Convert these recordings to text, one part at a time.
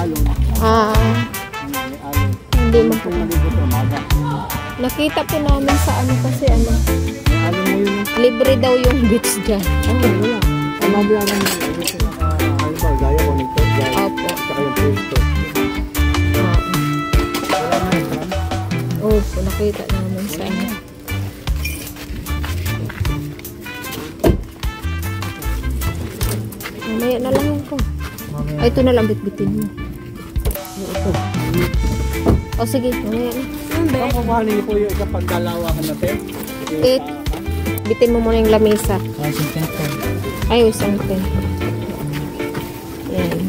alon. May alon. Hindi mo po. Malibot sa umaga. Nakita po namin sa ano kasi ano. Alon mo yun. Libre daw yung beach dyan. Wala. Ang mabiyagan mo. Gusto na halimbawa, gaya ko nito. Opo. Tsaka yung pwesto. Opo, nakita namin sa ano. Mamaya na lang yun ko. Ay, ito na lang bitbitin mo. Ito. O sige, mamaya na. Ang kukuhanin niyo po yung kapag dalawahan natin. Bitin mo muna yung lamesa. Ay, isang pen. Yan.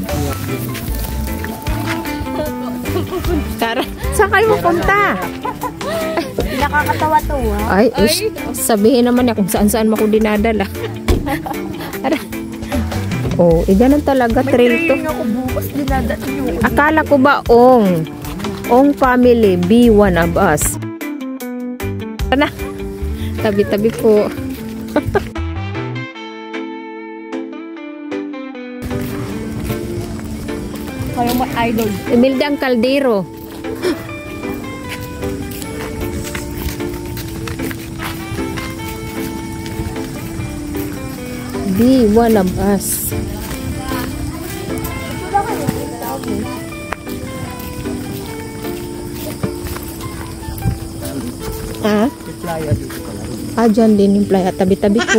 Tara, saan kayo mapunta? Nakakatawa-tawa. Ay, sabihin naman niya kung saan-saan mo ko dinadala. Oh, ganun talaga, trail to. Akala ko ba Ong family, be one of us. Ano? Tabi-tabi po. Kayo mo idol. Emildang Caldero. Be one of us. Ha? Dyan din yung playa. Tabi-tabi po.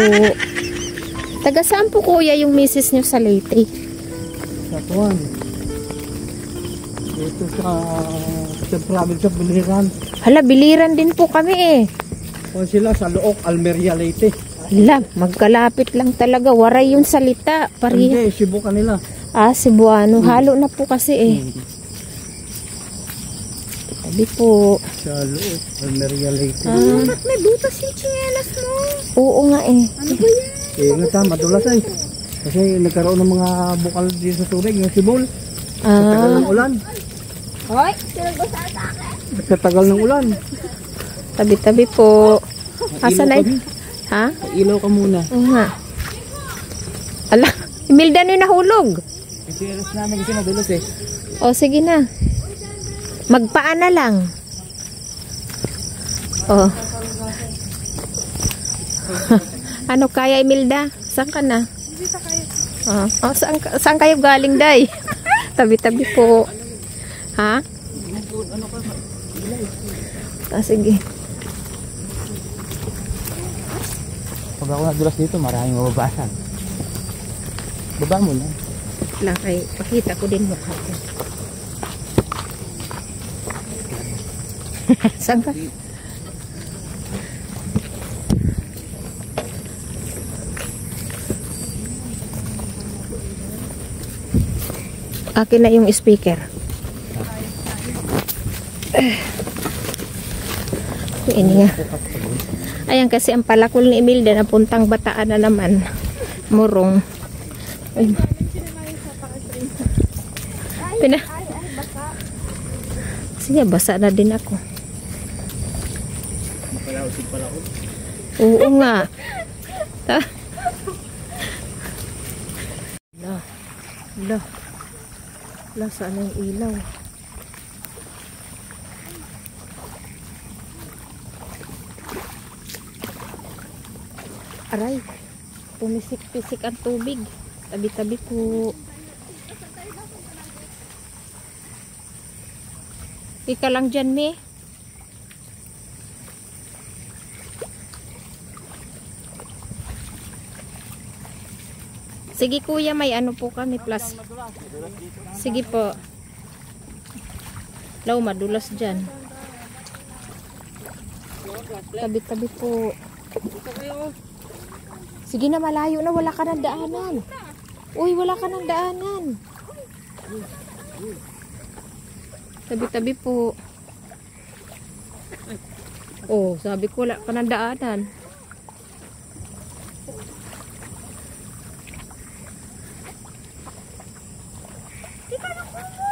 Taga saan po kuya yung misis nyo sa Leyte? Sa Tuan. Dito sa province of Biliran. Hala, Biliran din po kami eh. Kung sila sa Look, Almeria, Leyte. Hala, magkalapit lang talaga. Waray yung salita. Hindi, Cebu kanila. Cebuano. Halo na po kasi eh. Tabi po. Sa Look, Almeria, Leyte. Ba't may butas yung chinelas mo? Oo nga eh. Ano ba yan? Nga madulas ay. Kasi nagkaroon ng mga bukal dito sa tubig, yung sibol. Sa tagal ng ulan. Hoy, sinagbasan sa akin. Sa ng ulan. Tabi-tabi po. Asa na eh? Ha? Ilaw ka muna. Oo nga. Ala, Imelda na yung nahulog. Kasi alas namin kasi madulas eh. O, sige na. Magpaan na lang. O. Ano kaya, Imelda? Saan ka na? Saan kayo galing, Day? Tabi-tabi po. Ha? Sige. Pag ako nadulas dito, maraming mababasan. Baba mo na. Lang ay, pakita ko din mukha ko. Saan ka? Akin na yung speaker. Ini nga. Ayan kasi ang palakol ni Imelda na puntang Bataan na naman. Murong. Ay. Sige, basa na din ako. Oo nga. Saan ang ilaw? Aray, pumisik-pisik ang tubig. Tabi-tabi po. Ika lang dyan, me. Sige kuya, may ano po kami plus. Sige po. Law, madulas dyan. Tabi-tabi po. Sige na, malayo na. Wala ka ng daanan. Uy, wala ka ng daanan. Tabi-tabi po. Oh, sabi ko wala ka ng daanan.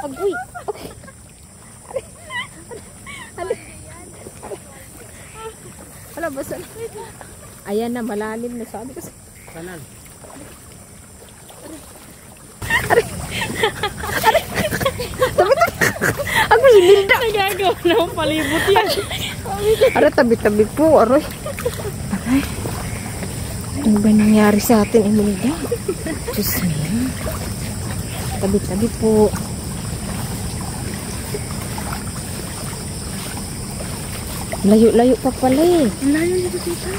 Agoy. Okay. Wala ba saan? Ayan na, malalim na sabi ko. Kanan. Ikaw na palibot yan. Aray, tabi-tabi po. Aray. Aray. Ano ba nangyari sa atin, Imelda? Diyos me. Tabi-tabi po. Layo-layo pa pala eh. Layo nito tita.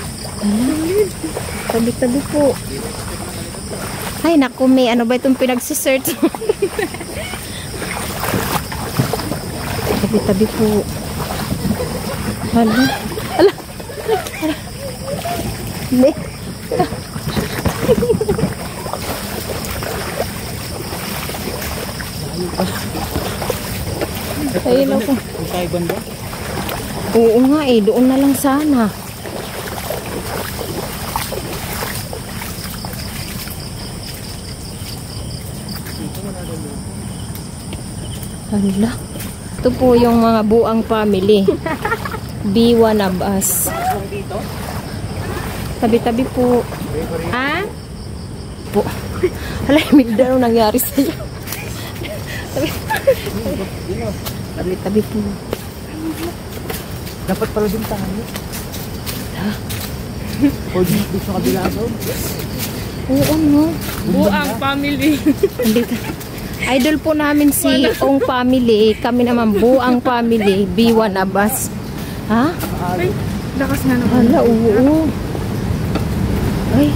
Tabi-tabi po. Ay, naku, may ano ba itong pinagsisearch? Tabi-tabi po. Hala. Hala. Hindi. Ayun ako. Kung tayo banda? Oo nga eh, doon na lang sana. Hala. Ito po yung mga buang family. Biwa na bus. Tabi-tabi po. Ha? Po. Hala, Imelda, anong nangyari sa'yo? Tabi-tabi po. Dapat pala din tayo. O dito sa kabila doon. Oo, no. Buang family. Andito. Idol po namin si Ong family. Kami naman buang family. B1 Abas. Ha? Ay, lakas nga naman. Hala, oo. Ay.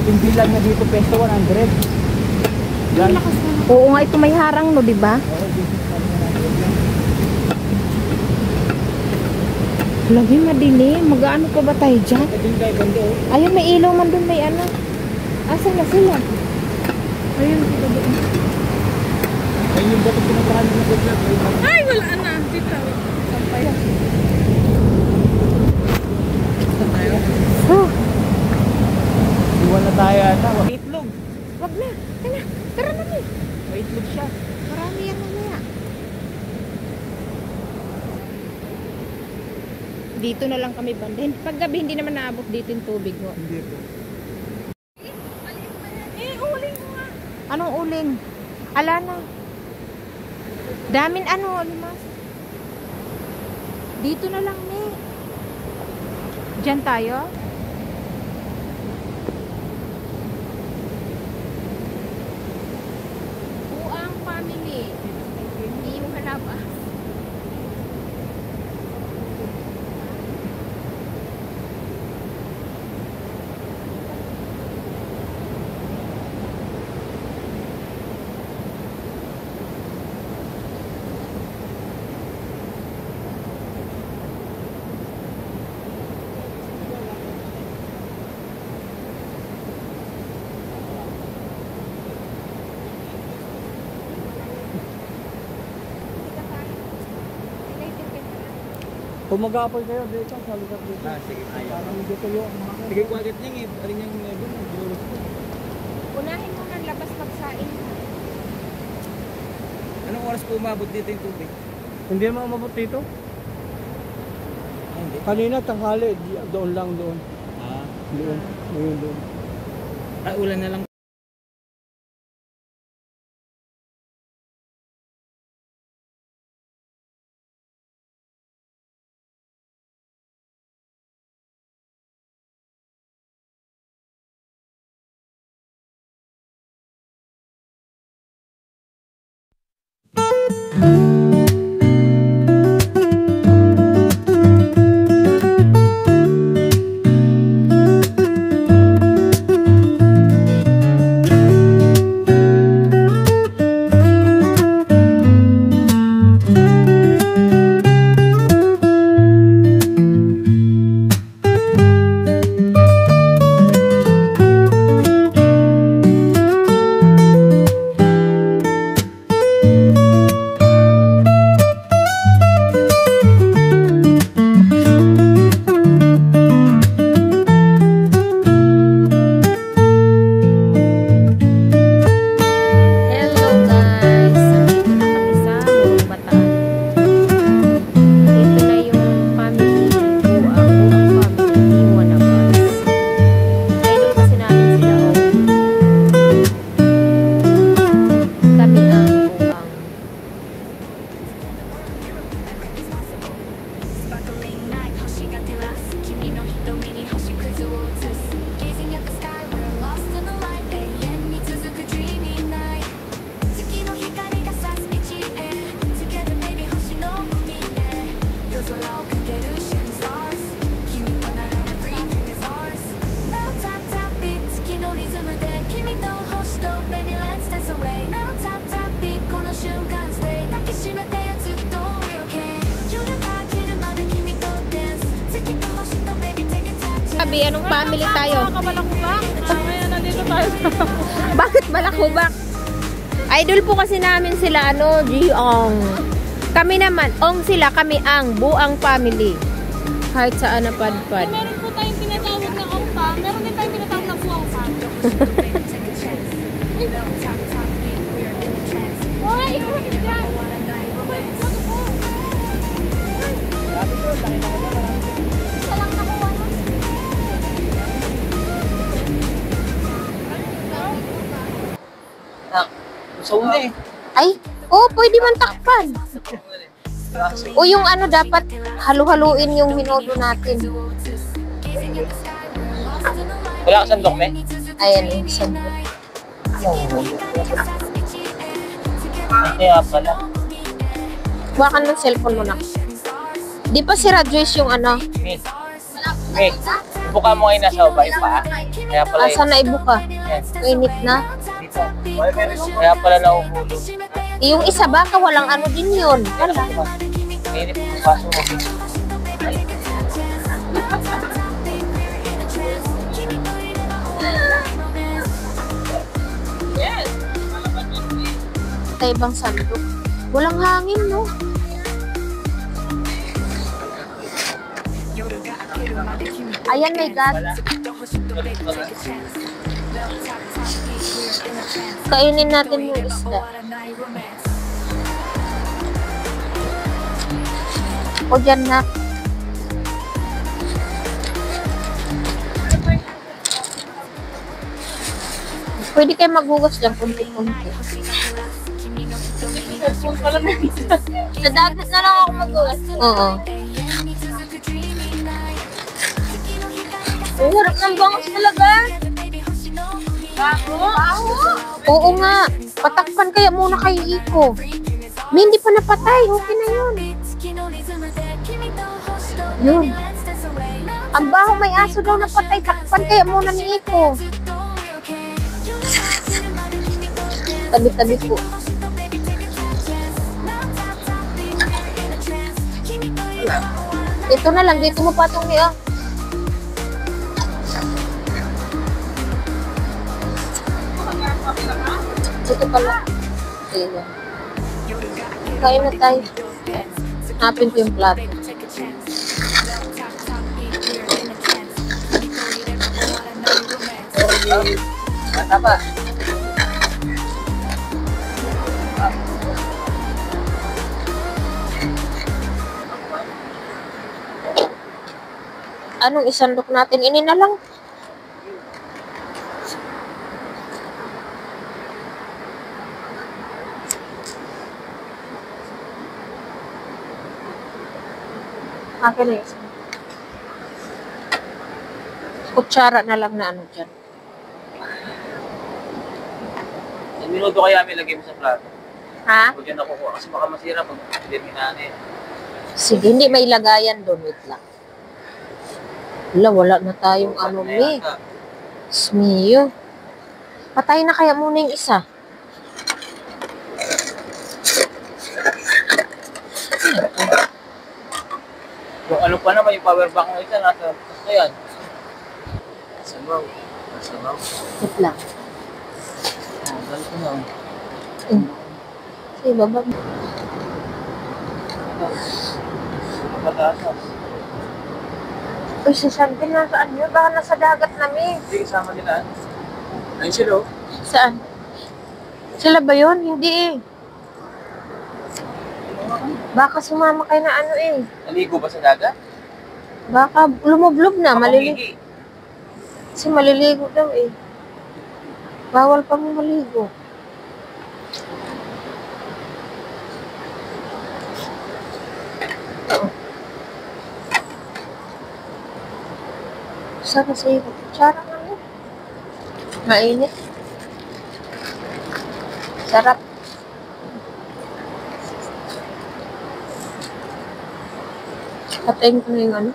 Yung bilang na dito peso 100. Yan. Oo nga, ito may harang no, di ba? Lagi madilim. Mag-ano pa ba tayo dyan? Yung tayo banda oh. Ayun, may ilaw man dun, may ano. Asan na sila? Ayun, dito doon. Ayun yung bato pinatahan na good luck. Ay, wala na. Tita. Sampay. Oh, Iwan na tayo ata. Itlog. wag na. Tara, tara na ni. May itlog siya. Marami yan mamaya. Dito na lang kami banda. Pag gabi, hindi naman naabot dito yung tubig mo. Hindi po. Uling mo nga. Anong uling? Ala na. Damin ano, limas. Dito na lang ni. Diyan tayo. Buang family. Hindi yung halaba. Kung mag-aapay kayo dito, sa lugar dito. Sige, ayaw. Parang dito yung mga... Sige, kuwagat niya eh. Aling yung doon. Unahin mo ng labas magsain. Anong oras po umabot dito yung tubig? Hindi naman umabot dito. Hindi. Kanina tanghali, doon lang doon. Doon. Ngayon doon. Ulan na lang. Bobby, anong family tayo? Kabalakubak. Ngayon, nandito tayo sa... Bakit balakubak? Idol po kasi namin sila, Giong. Kami naman, sila, kami ang buang family. Kahit saan napadpad. Meron po tayong tinatawag na ongpa. Meron din tayong tinatawag na buwangpa. Hoy! Diyan! Isa lang nakuha na. Gusto mo eh. Ay, pwede man takpan. O yung dapat halu-haluin yung minudo natin. Wala ka sandok, me? Ayan, yung sandok. Kaya pala. Baka ng cellphone mo na. Di pa si Joyce yung Me. Buka mo ngayon nasa ubay pa. Kaya pala Asa na ibuka? Mainit na. dito. Kaya pala nauhulog. Yung isa baka walang din yun. Wala. Mainit yung paso mo. Sa ibang sandok. Walang hangin, no? Ayan, may gas. Kainin natin yung isda. O dyan na. Pwede kayo maghugas lang kunti-kunti. Sa dagat na lang ako maghugas. Oo. Ang harap ng bangus talaga. Oo nga. Patakpan kaya muna kay Iko. May hindi pa napatay. Okay na yun. Yun. Ang baho may aso daw napatay. Takpan kaya muna ni Iko. Tabi-tabi po. Ito na lang. Dito mo patong niya. Ito pala. Ayan. Kain na tayo. Hanapin ko yung plato. Mata pa. Anong isandok natin? Ini na lang. Akin na yun. Kutsara na lang na dyan. Ang minuto kaya may lagay mo sa plato. Ha? Huwag yan nakukuha kasi baka masira pag hindi minanin. Sige, hindi may lagayan doon. Wait lang. Wala na tayong me. Smiyo. Patay na kaya muna yung isa. Kung ano pa naman yung power bank ng isa, nasa yan. Sabaw. Sabaw. Wait lang. Galit ko na. Sige, baba. Patatas. Uy, si Shantin nasaan yun? Baka nasa dagat namin. Hindi kasama nila. Ayun sila. Saan? Sila ba yun? Hindi eh. Baka sumama kayo na Naligo ba sa dagat? Baka lumublob na. Maliligo. Maliligo. Kasi maliligo daw eh. Bawal pa mo maligo. Saan na sa'yo? Kutsara nga mo. Mainit. Sarap. Patayin ko na yung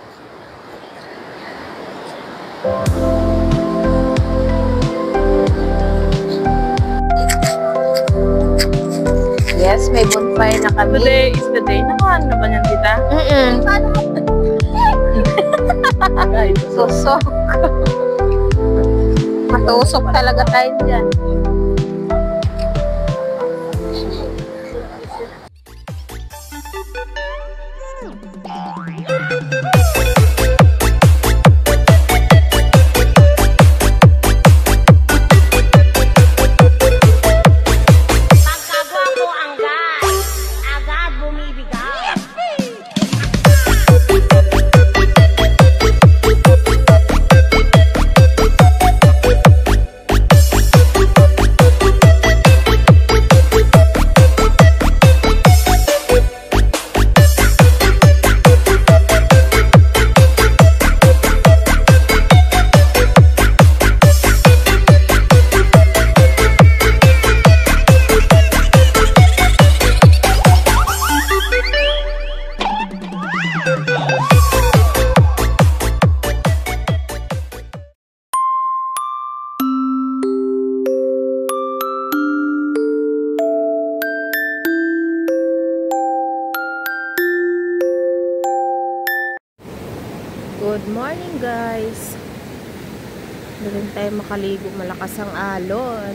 Yes, may bonfire na kami. Today is the day. Nakuhaan na ba niyan, tita? Susok. Matusok talaga tayo dyan. Good morning guys. Doon tayo makaligo, malakas ang alon.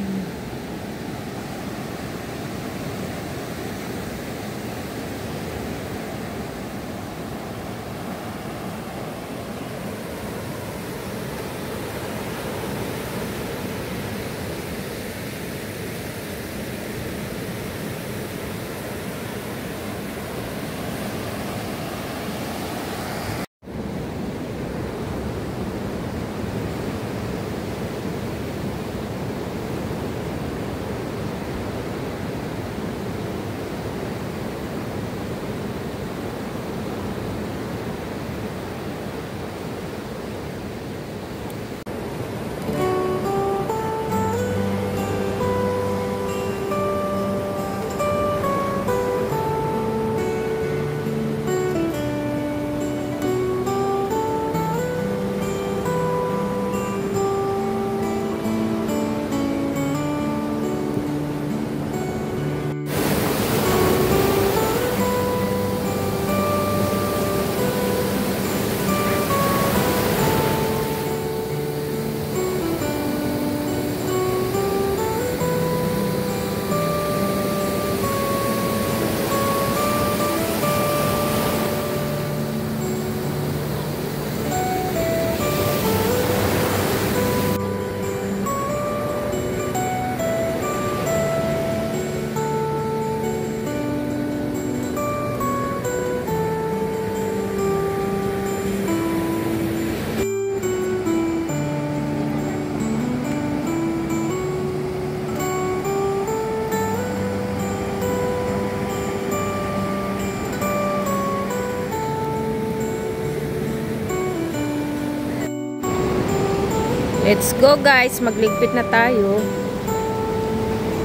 Let's go guys, magligpit na tayo.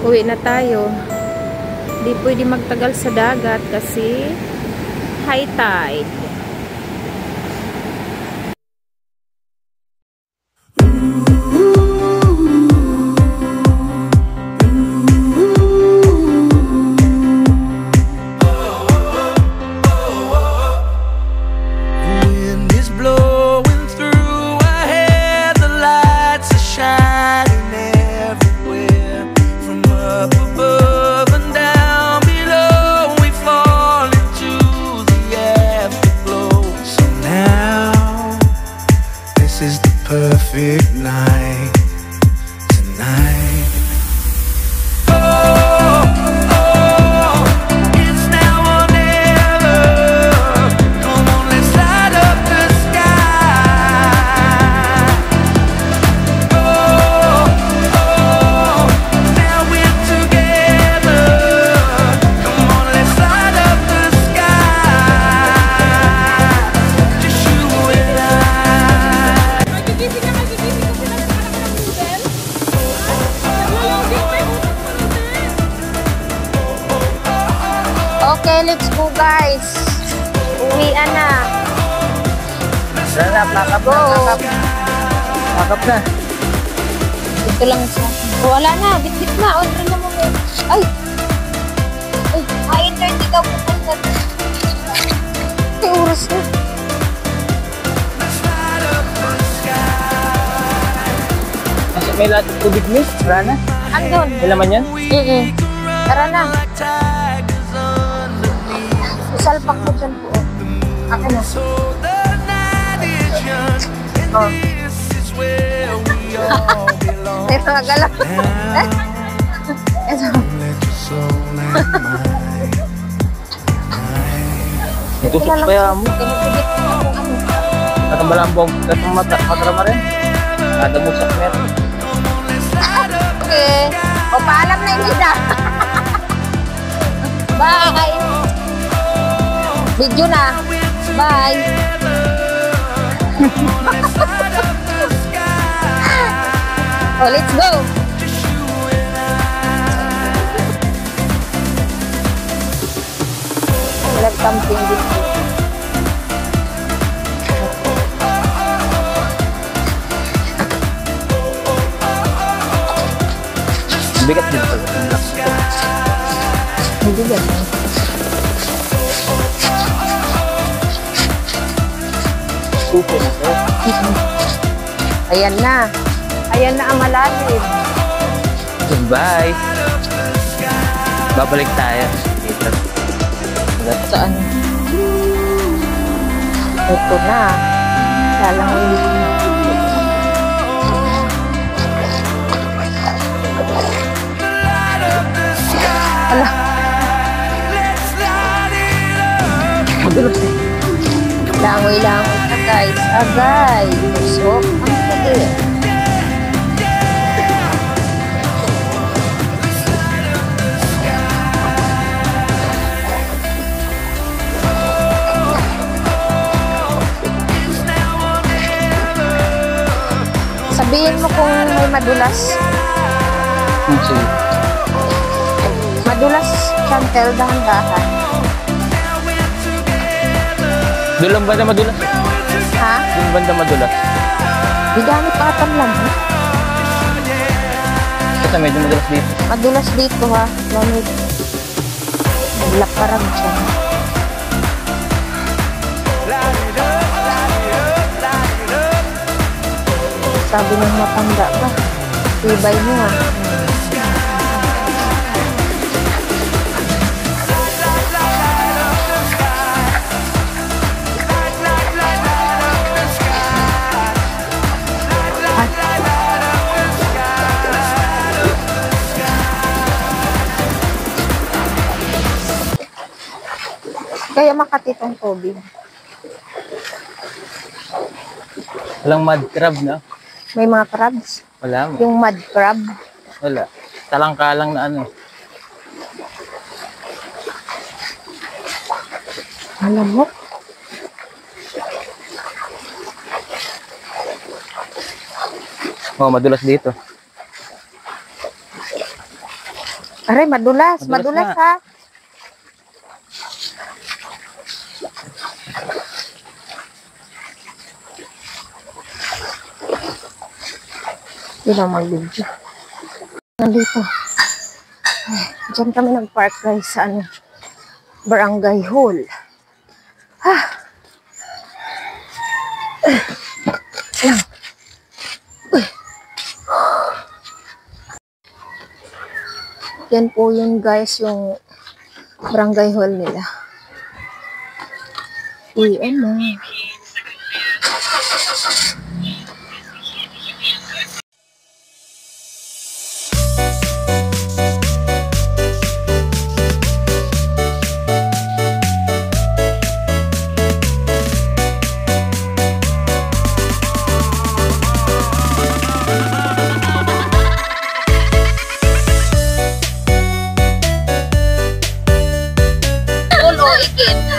Uwi na tayo. Hindi pwede magtagal sa dagat kasi high tide. Perfect night tonight. It's now or never. Come on, let's light up the sky. Now we're together. Come on, let's light up the sky. Just you and I. Magigising ka sila sa anak ng noodle. Okay, let's go guys. Uwian na. Lakap Go. Lakap na. Ito lang sa... Wala na, bit-bit na. Order na mo. Ay! Ay, 30 ka pupunta. Ay, oras na. Let's light up the sky. may lahat ng tubig miss. Wala na. Andun. May laman yan? Tara na. Isalpak mo dyan po. Ako na. Oh. May mga galak. Ito. Tusok pa yan mo. Nakamalambong. Katong matrama rin. Kada mo sa kmet. Okay. O, paalam na yung isa. Bye. Video na. Bye. Oh, let's go. Let's camping this week. Bigat din pala. Hindi ganun. Supo na sir. Ayan na. Ayan na ang malalim. Bye. Babalik tayo. Dito. Saan? Ito na. Salang Ala. Madulas eh. Langoy-langoy na guys. Agay. Usok. Ang pwede. Sabihin mo kung may madulas. Sige. Madulas, Chantel, dahan-dahan. Doon lang banda madulas? Ha? Doon banda madulas? Di gamit patam lang. Ha? Kasi medyo madulas dito. Madulas dito ha. Lamig. Naglaparag siya. Sabi ng matanda ka. Tibay mo ha. Kaya makati tong tubig. Walang mud crab na. May mga crabs. Wala mo. Yung mud crab. Wala. Talangkalang na ano. Alam mo? Oh, madulas dito. Aray, madulas. Madulas Madulas ha. Hindi na mag-video. Nandito. Ay, diyan kami nag-park guys sa ano, Barangay Hall. Lang. Yan po yun guys, yung Barangay Hall nila. Uwian na. Ulo, ikit.